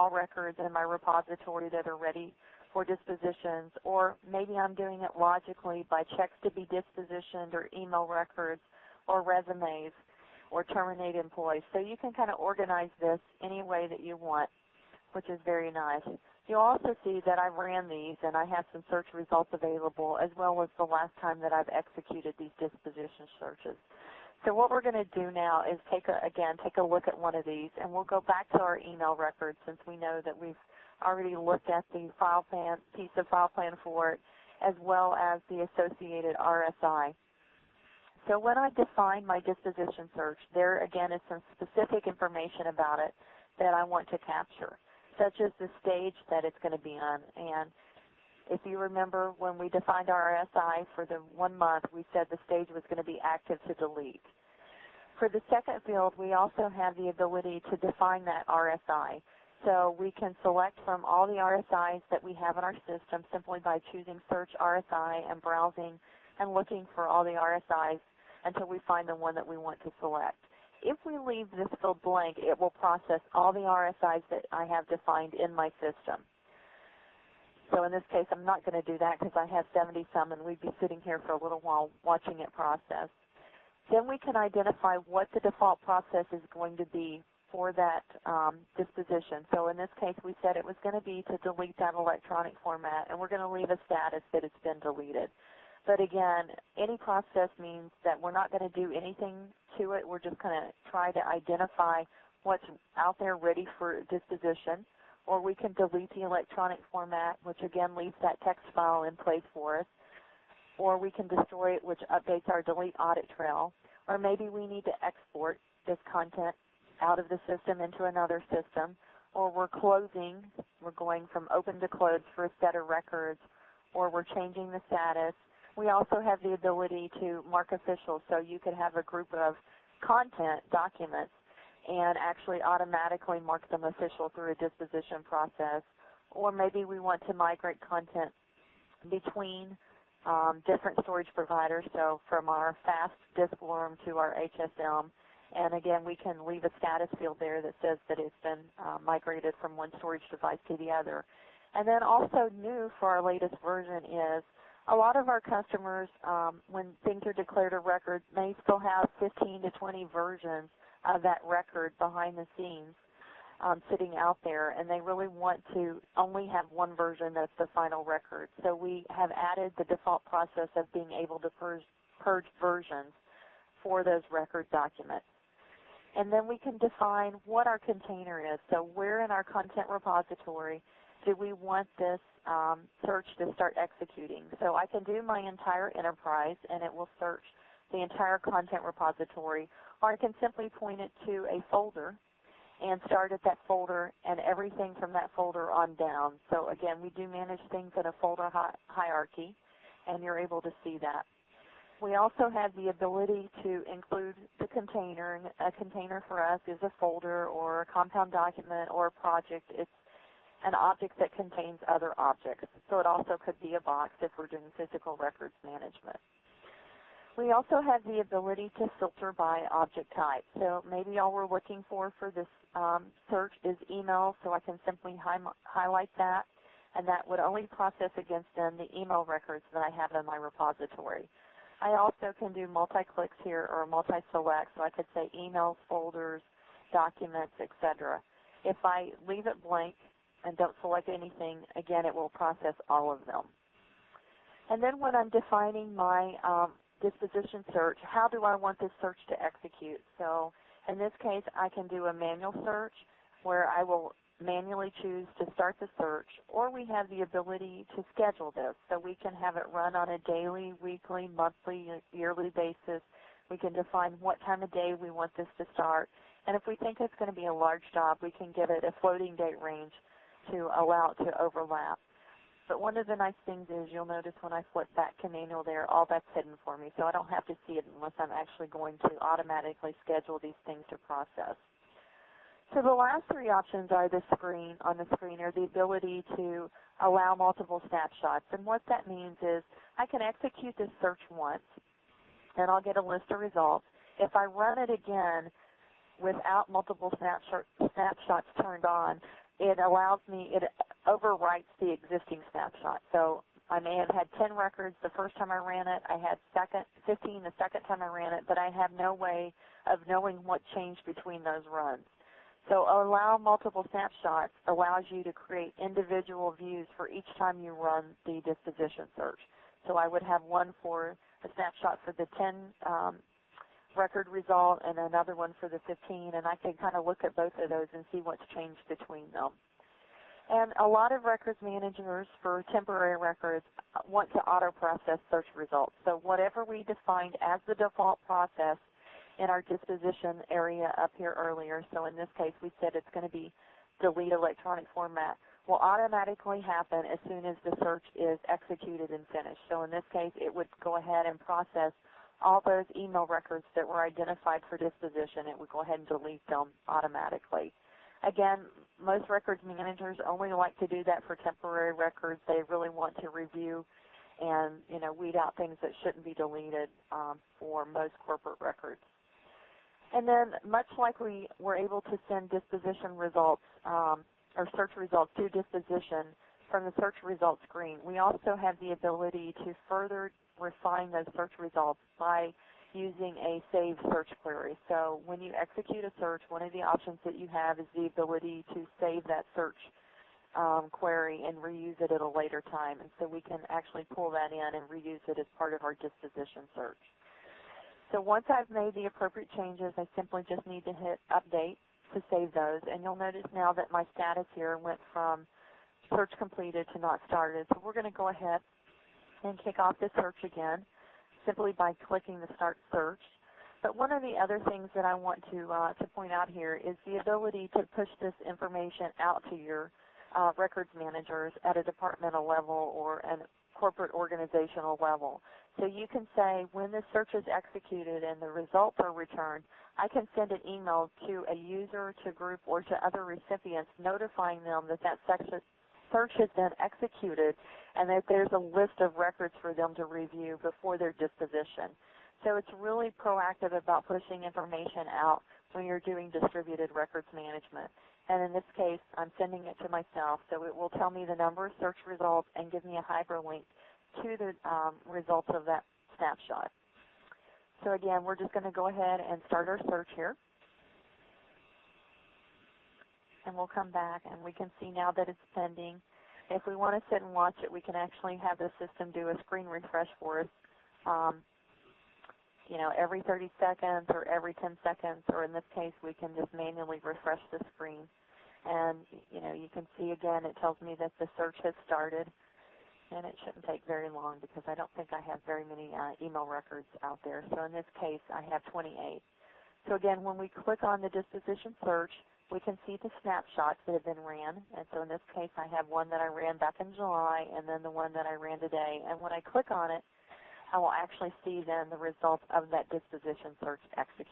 all records in my repository that are ready for dispositions, or maybe I'm doing it logically by checks to be dispositioned or email records or resumes or terminate employees. So you can kind of organize this any way that you want, which is very nice. You'll also see that I ran these and I have some search results available, as well as the last time that I've executed these disposition searches. So what we're going to do now is take a look at one of these, and we'll go back to our email records since we know that we've already looked at the file plan, piece of file plan for it, as well as the associated RSI. So when I define my disposition search, there again is some specific information about it that I want to capture, such as the stage that it's going to be on. And if you remember, when we defined our RSI for the 1 month, we said the stage was going to be active to delete. For the second field, we also have the ability to define that RSI. So we can select from all the RSIs that we have in our system simply by choosing Search RSI and browsing and looking for all the RSIs until we find the one that we want to select. If we leave this field blank, it will process all the RSIs that I have defined in my system. So in this case, I'm not going to do that because I have 70-some, and we'd be sitting here for a little while watching it process. Then we can identify what the default process is going to be for that disposition. So in this case, we said it was going to be to delete that electronic format, and we're going to leave a status that it's been deleted. But again, any process means that we're not going to do anything to it. We're just going to try to identify what's out there ready for disposition, or we can delete the electronic format, which again leaves that text file in place for us, or we can destroy it, which updates our delete audit trail, or maybe we need to export this content out of the system into another system, or we're closing, we're going from open to close for a set of records, or we're changing the status. We also have the ability to mark official, so you could have a group of content documents and actually automatically mark them official through a disposition process, or maybe we want to migrate content between different storage providers, so from our fast disk worm to our HSM. And again, we can leave a status field there that says that it's been migrated from one storage device to the other. And then also new for our latest version is a lot of our customers, when things are declared a record, may still have 15 to 20 versions of that record behind the scenes sitting out there, and they really want to only have one version that's the final record. So we have added the default process of being able to purge versions for those record documents. And then we can define what our container is. So where in our content repository do we want this search to start executing? So I can do my entire enterprise, and it will search the entire content repository, or I can simply point it to a folder and start at that folder and everything from that folder on down. So again, we do manage things in a folder hierarchy, and you're able to see that. We also have the ability to include the container. And a container for us is a folder or a compound document or a project. It's an object that contains other objects. So it also could be a box if we're doing physical records management. We also have the ability to filter by object type. So maybe all we're looking for this search is email, so I can simply highlight that, and that would only process against then the email records that I have in my repository. I also can do multi-clicks here or multi-select, so I could say emails, folders, documents, etc. If I leave it blank and don't select anything, again, it will process all of them. And then when I'm defining my disposition search, how do I want this search to execute? So in this case, I can do a manual search where I will manually choose to start the search, or we have the ability to schedule this. So we can have it run on a daily, weekly, monthly, yearly basis. We can define what time of day we want this to start. And if we think it's going to be a large job, we can give it a floating date range to allow it to overlap. But one of the nice things is you'll notice when I flip back to manual there, all that's hidden for me, so I don't have to see it unless I'm actually going to automatically schedule these things to process. So the last three options are on the screen are the ability to allow multiple snapshots. And what that means is I can execute this search once, and I'll get a list of results. If I run it again without multiple snapshots turned on, it allows me, it overwrites the existing snapshot. So I may have had 10 records the first time I ran it. I had 15 the second time I ran it, but I have no way of knowing what changed between those runs. So allow multiple snapshots allows you to create individual views for each time you run the disposition search. So I would have one for a snapshot for the 10 record result and another one for the 15, and I can kind of look at both of those and see what's changed between them. And a lot of records managers for temporary records want to auto-process search results. So whatever we defined as the default process in our disposition area up here earlier, so in this case we said it's going to be delete electronic format, will automatically happen as soon as the search is executed and finished. So in this case it would go ahead and process all those email records that were identified for disposition. It would go ahead and delete them automatically. Again, most records managers only like to do that for temporary records. They really want to review and weed out things that shouldn't be deleted for most corporate records. And then much like we were able to send disposition results or search results to disposition from the search results screen, we also have the ability to further refine those search results by using a save search query. So when you execute a search, one of the options that you have is the ability to save that search query and reuse it at a later time. And so we can actually pull that in and reuse it as part of our disposition search. So once I've made the appropriate changes, I simply just need to hit update to save those. And you'll notice now that my status here went from search completed to not started. So we're going to go ahead and kick off the search again simply by clicking the Start Search. But one of the other things that I want to point out here is the ability to push this information out to your records managers at a departmental level or a corporate organizational level. So you can say when the search is executed and the results are returned, I can send an email to a user, to group, or to other recipients notifying them that that search has been executed and that there's a list of records for them to review before their disposition. So it's really proactive about pushing information out when you're doing distributed records management. And in this case, I'm sending it to myself, so it will tell me the number of search results and give me a hyperlink to the results of that snapshot. So again, we're just going to go ahead and start our search here. And we'll come back and we can see now that it's pending. If we want to sit and watch it, we can actually have the system do a screen refresh for us, every 30 seconds or every 10 seconds, or in this case, we can just manually refresh the screen. And, you can see again, it tells me that the search has started, and it shouldn't take very long because I don't think I have very many email records out there. So in this case, I have 28. So again, when we click on the disposition search, we can see the snapshots that have been ran. And so in this case, I have one that I ran back in July and then the one that I ran today. And when I click on it, I will actually see then the results of that disposition search executed.